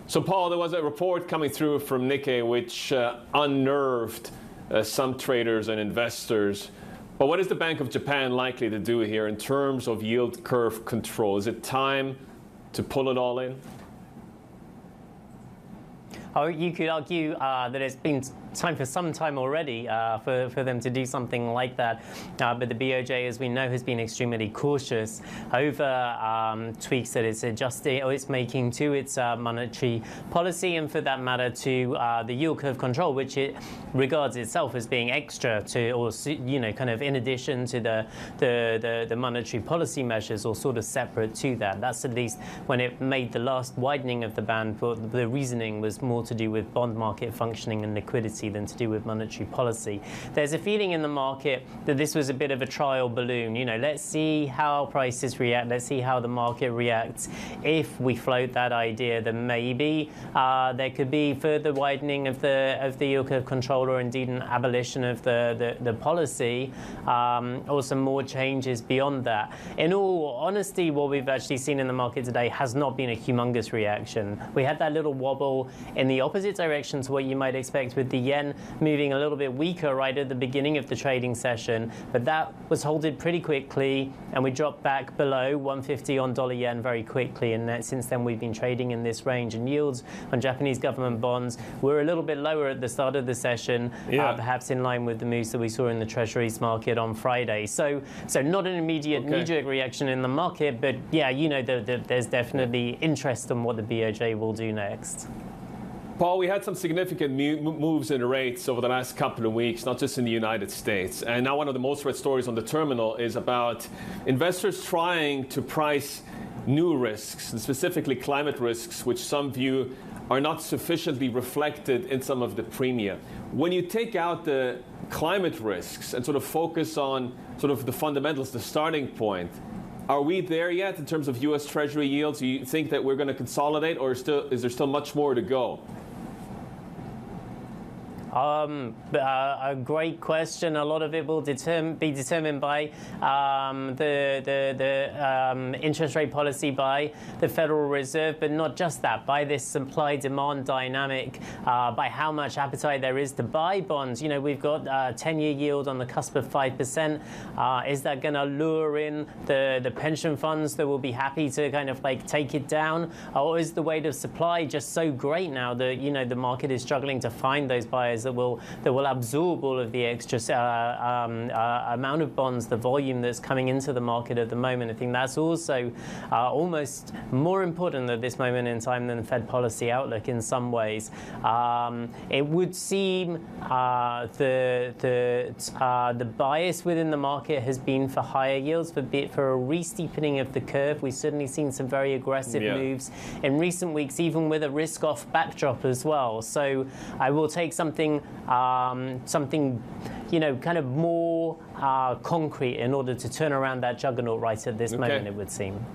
So, Paul, there was a report coming through from Nikkei which unnerved some traders and investors. But what is the Bank of Japan likely to do here in terms of yield curve control? Is it time to pull it all in? Oh, you could argue that it's been time for some time already for them to do something like that. But the BOJ, as we know, has been extremely cautious over tweaks that it's adjusting or it's making to its monetary policy, and for that matter to the yield curve control, which it regards itself as being extra to, or kind of in addition to the monetary policy measures, or sort of separate to that. That's at least when it made the last widening of the band. But the reasoning was more to do with bond market functioning and liquidity than to do with monetary policy. There's a feeling in the market that this was a bit of a trial balloon. Let's see how prices react. Let's see how the market reacts. If we float that idea, then maybe there could be further widening of the yield curve control, or indeed an abolition of the policy, or some more changes beyond that. In all honesty, what we've actually seen in the market today has not been a humongous reaction. We had that little wobble in the opposite direction to what you might expect, with the yen moving a little bit weaker right at the beginning of the trading session, but that was halted pretty quickly, and we dropped back below 150 on dollar yen very quickly, and since then we've been trading in this range, and yields on Japanese government bonds were a little bit lower at the start of the session, perhaps in line with the moves that we saw in the treasuries market on Friday. So not an immediate knee-jerk reaction in the market, but yeah, there's definitely interest in what the BOJ will do next. Paul, we had some significant moves in rates over the last couple of weeks, not just in the United States. And now one of the most read stories on the terminal is about investors trying to price new risks, and specifically climate risks, which some view are not sufficiently reflected in some of the premia. When you take out the climate risks and sort of focus on sort of the fundamentals, the starting point, are we there yet in terms of U.S. Treasury yields? Do you think that we're going to consolidate, or is there still much more to go? A great question. A lot of it will be determined by the interest rate policy by the Federal Reserve, but not just that, by this supply-demand dynamic, by how much appetite there is to buy bonds. We've got a 10-year yield on the cusp of 5%. Is that going to lure in the pension funds that will be happy to kind of like take it down? Or is the weight of supply just so great now that, the market is struggling to find those buyers that will absorb all of the extra amount of bonds, the volume that's coming into the market at the moment? I think that's also almost more important at this moment in time than Fed policy outlook in some ways. It would seem the bias within the market has been for higher yields, for a re-steepening of the curve. We've certainly seen some very aggressive moves in recent weeks, even with a risk-off backdrop as well. So I will take something kind of more concrete in order to turn around that juggernaut right at this moment, it would seem.